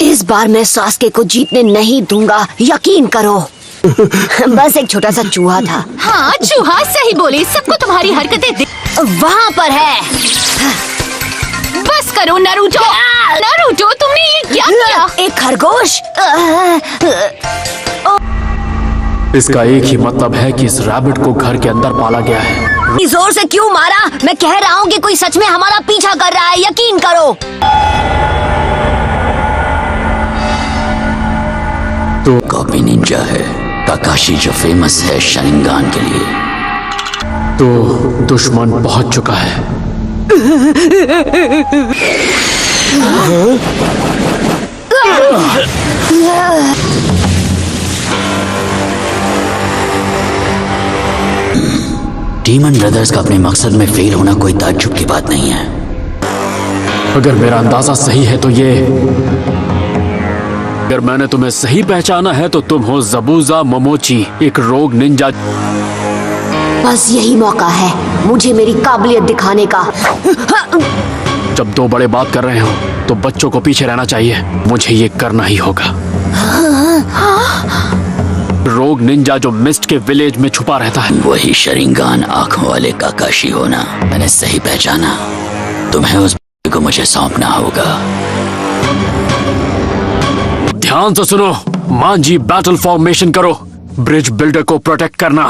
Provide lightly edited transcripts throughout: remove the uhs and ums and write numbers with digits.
इस बार मैं सास्के को जीतने नहीं दूंगा, यकीन करो। बस एक छोटा सा चूहा था। हाँ, चूहा सही बोली। सबको तुम्हारी हरकतें वहाँ पर है। बस करो नारुतो। नारुतो, तुमने ये क्या किया? एक खरगोश। इसका एक ही मतलब है कि इस रैबिट को घर के अंदर पाला गया है। जोर से क्यों मारा? मैं कह रहा हूँ कि कोई सच में हमारा पीछा कर रहा है, यकीन करो। तो कॉपी निंजा है काकाशी, जो फेमस है शारिंगान के लिए। तो दुश्मन पहुंच चुका है। डीमन ब्रदर्स का अपने मकसद में फेल होना कोई ताज्जुब की बात नहीं है। अगर मेरा अंदाजा सही है तो अगर मैंने तुम्हें सही पहचाना है तो तुम हो ज़बूज़ा मोमोची, एक रोग निंजा। बस यही मौका है मुझे मेरी काबिलियत दिखाने का। जब दो बड़े बात कर रहे हो तो बच्चों को पीछे रहना चाहिए। मुझे ये करना ही होगा। रोग निंजा जो मिस्ट के विलेज में छुपा रहता है। वही शारिंगान आंखों वाले काकाशी होना। मैंने सही पहचाना। तुम्हें उस को मुझे सौंपना होगा। ध्यान से सुनो, मांझी बैटल फॉर्मेशन करो। ब्रिज बिल्डर को प्रोटेक्ट करना।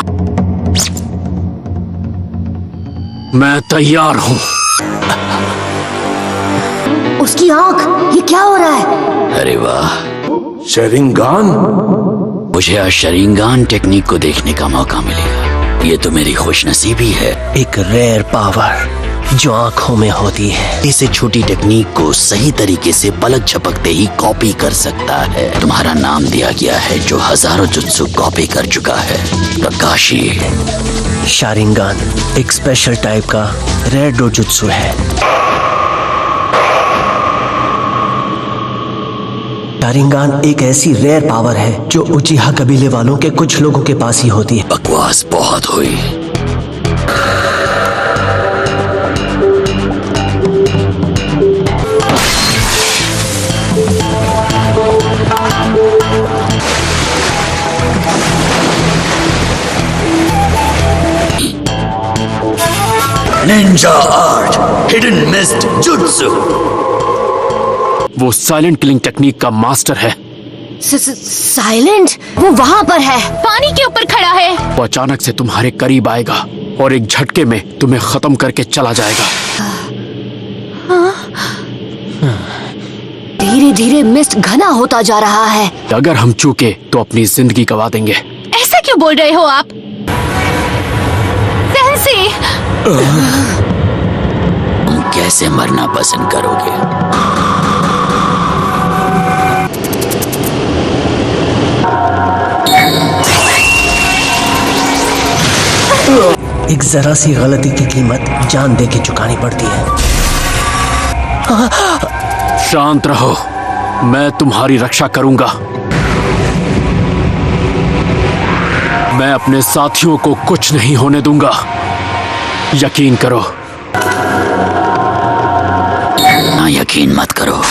मैं तैयार हूँ। उसकी आंख, ये क्या हो रहा है? अरे वाह, शारिंगान। मुझे आज शारिंगान टेक्निक को देखने का मौका मिलेगा। ये तो मेरी खुशनसीबी है। एक रेयर पावर जो आंखों में होती है। इसे छोटी टेक्निक को सही तरीके से पलक झपकते ही कॉपी कर सकता है। तुम्हारा नाम दिया गया है जो हजारों जुत्सु कॉपी कर चुका है, काकाशी। शारिंगान एक स्पेशल टाइप का रेयर डोजुत्सु है। शारिंगान एक ऐसी रेयर पावर है जो उचिहा कबीले वालों के कुछ लोगों के पास ही होती है। बकवास बहुत हुई। Ninja art, hidden mist jutsu. वो साइलेंट किलिंग टेक्निक का मास्टर है। साइलेंट? वो वहाँ पर है, पानी के ऊपर खड़ा है। वो अचानक से तुम्हारे करीब आएगा और एक झटके में तुम्हें खत्म करके चला जाएगा। धीरे धीरे मिस्ट घना होता जा रहा है। अगर हम चूके तो अपनी जिंदगी गवा देंगे। ऐसा क्यों बोल रहे हो आप? सेंसी, तुम कैसे मरना पसंद करोगे? एक जरा सी गलती की कीमत जान दे के चुकानी पड़ती है। शांत रहो, मैं तुम्हारी रक्षा करूंगा। मैं अपने साथियों को कुछ नहीं होने दूंगा, यकीन करो। ना यकीन मत करो।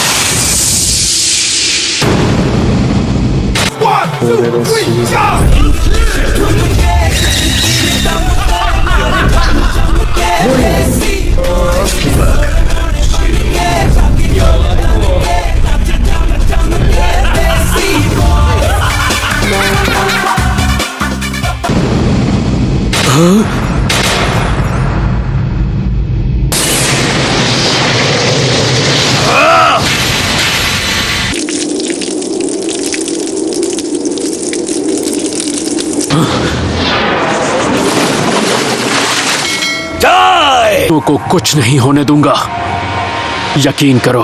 को कुछ नहीं होने दूंगा, यकीन करो।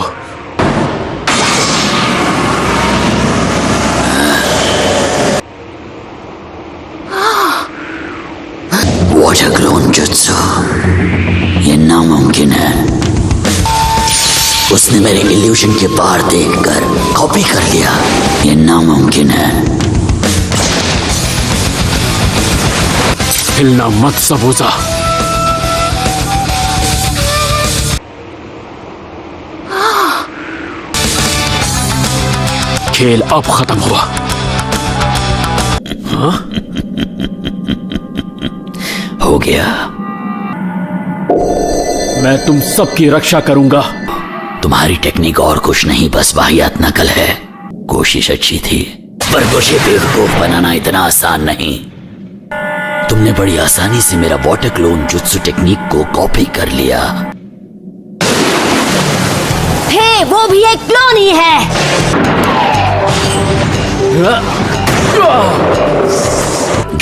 वाटर ग्लोन जुत्सु, ये नामुमकिन है। उसने मेरे इल्यूशन के पार देखकर कॉपी कर लिया। ये नामुमकिन है। हिलना मत ज़बूज़ा। खेल अब खत्म हुआ। हो गया। मैं तुम सबकी रक्षा करूंगा। तुम्हारी टेक्निक और कुछ नहीं, बस वाहियात नकल है। कोशिश अच्छी थी, पर मुझे बेवकूफ बनाना इतना आसान नहीं। तुमने बड़ी आसानी से मेरा वाटर क्लोन जुत्सु टेक्निक को कॉपी कर लिया। हे, वो भी एक क्लोन ही है।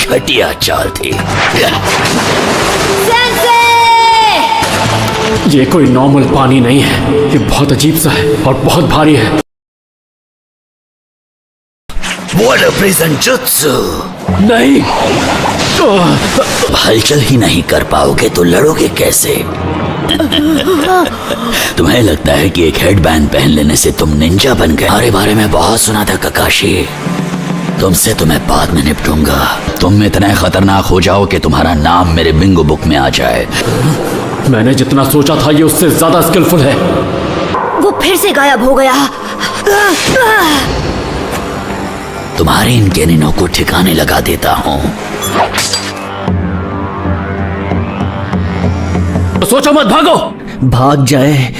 घटिया चाल थी। ये कोई नॉर्मल पानी नहीं है, ये बहुत अजीब सा है और बहुत भारी है। Water prison jutsu. नहीं, हलचल ही नहीं कर पाओगे तो लड़ोगे कैसे? तुम्हें लगता है कि एक हेडबैंड पहन लेने से तुम निंजा बन गए? हमारे बारे में बहुत सुना था ककाशी। तुमसे तो मैं बाद में निपटूंगा। तुम इतने खतरनाक हो जाओ कि तुम्हारा नाम मेरे बिंगो बुक में आ जाए। मैंने जितना सोचा था ये उससे ज्यादा स्किलफुल है। वो फिर से गायब हो गया। तुम्हारे इन गेनिनों को ठिकाने लगा देता हूँ। तो सोचो मत, भागो। भाग जाए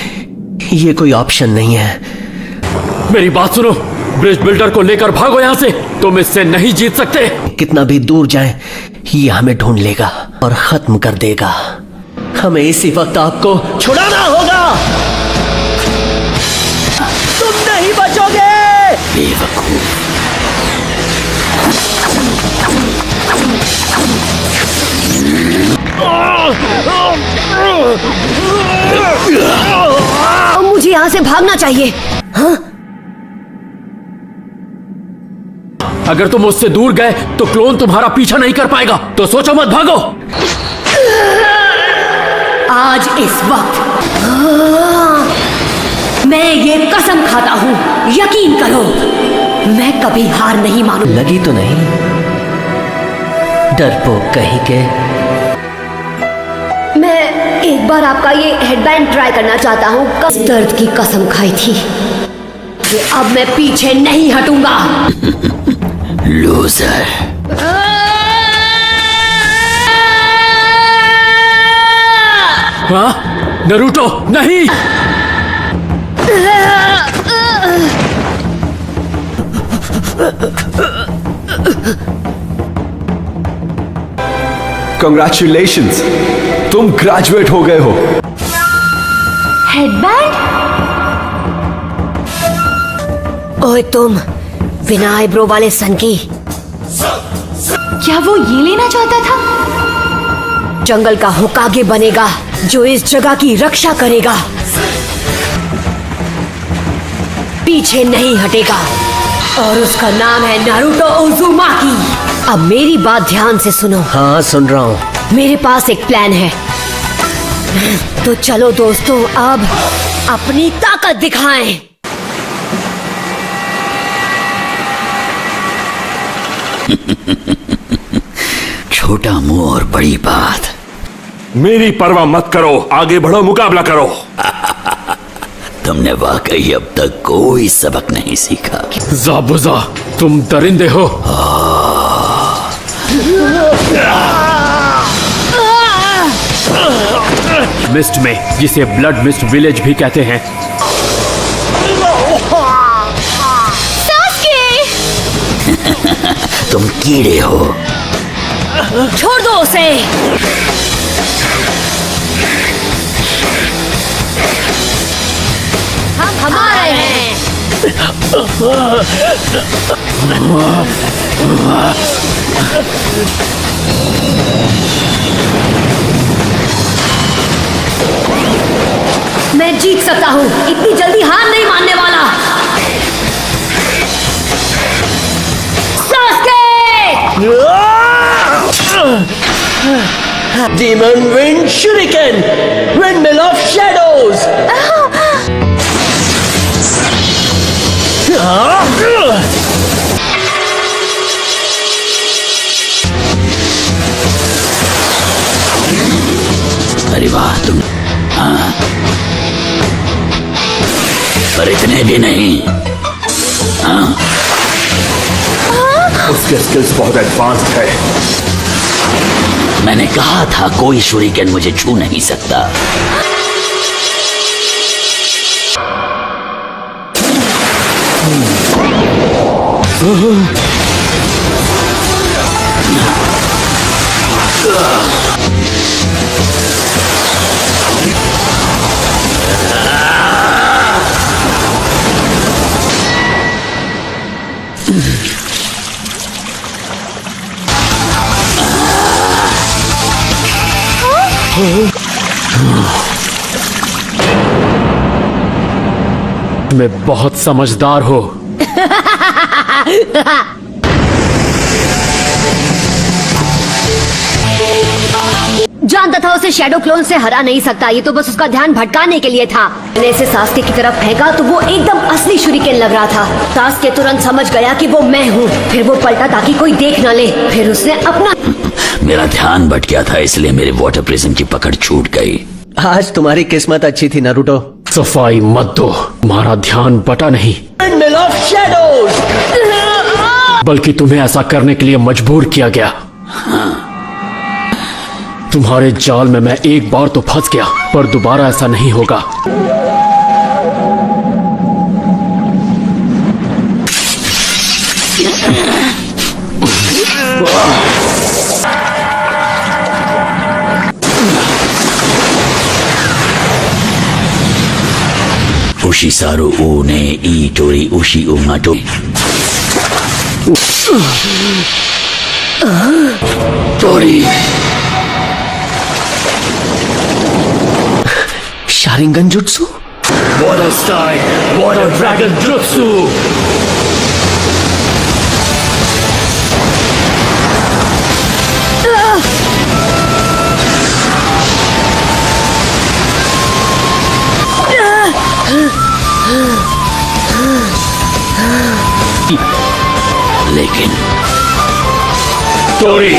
ये कोई ऑप्शन नहीं है। मेरी बात सुनो, ब्रिज बिल्डर को लेकर भागो यहाँ से। तुम इससे नहीं जीत सकते। कितना भी दूर जाए ये हमें ढूंढ लेगा और खत्म कर देगा। हमें इसी वक्त आपको छुड़ाना होगा। तुम नहीं बचोगे। बेवकूफ। मुझे यहाँ से भागना चाहिए। हाँ? अगर तुम उससे दूर गए तो क्लोन तुम्हारा पीछा नहीं कर पाएगा। तो सोचो मत, भागो। आज इस वक्त मैं ये कसम खाता हूँ, यकीन करो, मैं कभी हार नहीं मानूं। लगी तो नहीं? डरपोक कहीं के। मैं एक बार आपका ये हेडबैंड ट्राई करना चाहता हूँ। इस दर्द की कसम खाई थी कि अब मैं पीछे नहीं हटूंगा। लूजर। हाँ? नरूटो, नहीं। कंग्रेचुलेशंस, तुम ग्रेजुएट हो गए हो। हेडबैंड? ओए तुम, बिना आईब्रो वाले सन की। क्या वो ये लेना चाहता था? जंगल का होकागे बनेगा जो इस जगह की रक्षा करेगा, पीछे नहीं हटेगा, और उसका नाम है नारुतो उज़ुमाकी। अब मेरी बात ध्यान से सुनो। हाँ, सुन रहा हूँ। मेरे पास एक प्लान है। तो चलो दोस्तों, अब अपनी ताकत दिखाएं। छोटा मुंह और बड़ी बात। मेरी परवाह मत करो, आगे बढ़ो, मुकाबला करो। तुमने वाकई अब तक कोई सबक नहीं सीखा। ज़ाबुज़ा, तुम दरिंदे हो। मिस्ट में, जिसे ब्लड मिस्ट विलेज भी कहते हैं। तुम कीड़े हो। छोड़ दो उसे। हम हमारे हैं। मैं जीत सकता हूँ, इतनी जल्दी हार नहीं मानने वाला। Demon Wind Shuriken! Windmill of Shadows! अरे वाह तुम। हाँ, पर इतने भी नहीं। उसके स्किल्स बहुत एडवांस्ड है। मैंने कहा था कोई शूरिकेन मुझे छू नहीं सकता। मैं बहुत समझदार हो। जानता था उसे शैडो क्लोन से हरा नहीं सकता, ये तो बस उसका ध्यान भटकाने के लिए था। मैंने इसे सास्के की तरफ फेंका तो वो एकदम असली शूरिकेन लग रहा था। सास्के तुरंत समझ गया कि वो मैं हूँ। फिर वो पलटा ताकि कोई देख न ले। फिर उसने अपना मेरा ध्यान भटक गया था, इसलिए मेरे वाटर प्रिज्म की पकड़ छूट गई। आज तुम्हारी किस्मत अच्छी थी नारुतो। सफाई मत दो, तुम्हारा ध्यान बटा नहीं, बंडल ऑफ शैडोज। बल्कि तुम्हें ऐसा करने के लिए मजबूर किया गया। तुम्हारे जाल में मैं एक बार तो फंस गया, पर दोबारा ऐसा नहीं होगा। उशी सारू ऊ ने ई टोरी उशी उमाटो। टोरी शारिंगन जुत्सु। वाटर स्टाइल, वाटर ड्रैगन जुत्सु। लेकिन टोरी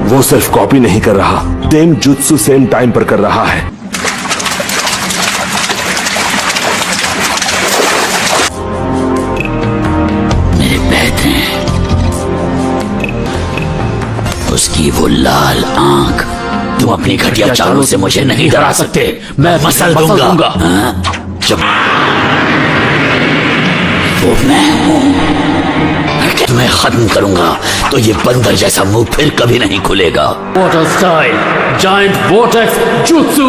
वो सिर्फ कॉपी नहीं कर रहा, सेम जुत्सु सेम टाइम पर कर रहा है। मेरे पैर उसकी वो लाल आंख। तुम अपनी घटिया चालों से मुझे नहीं डरा सकते। मैं मसल दूंगा। हाँ? चुप। वो मैं हूं। तुम्हें खत्म करूंगा तो ये बंदर जैसा मुंह फिर कभी नहीं खुलेगा। Water style, giant vortex jutsu.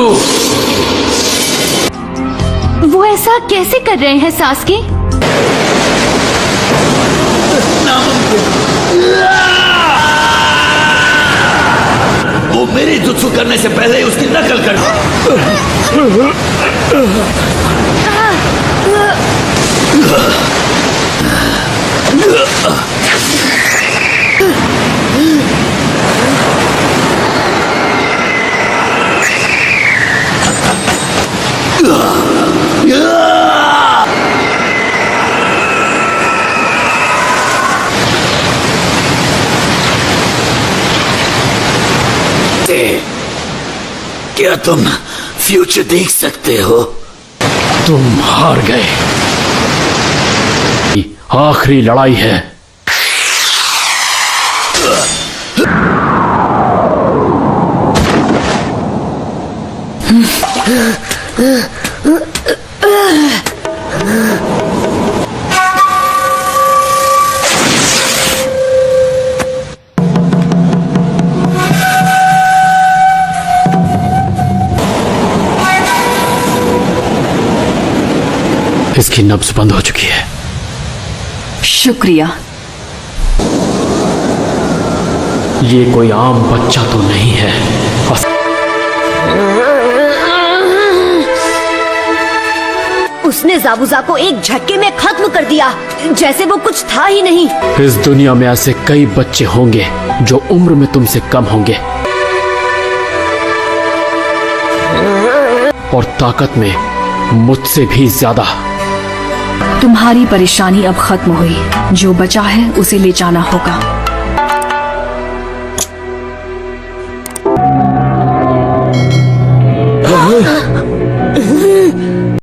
वो ऐसा कैसे कर रहे हैं सास्के? वो मेरी जुत्सु करने से पहले ही उसकी नकल कर। क्या तुम फ्यूचर देख सकते हो? तुम हार गए। आखिरी लड़ाई है। इसकी नब्ज बंद हो चुकी है। शुक्रिया। ये कोई आम बच्चा तो नहीं है। उसने ज़ाबुज़ा को एक झटके में खत्म कर दिया, जैसे वो कुछ था ही नहीं। इस दुनिया में ऐसे कई बच्चे होंगे जो उम्र में तुमसे कम होंगे, और ताकत में मुझसे भी ज्यादा। तुम्हारी परेशानी अब खत्म हुई। जो बचा है उसे ले जाना होगा।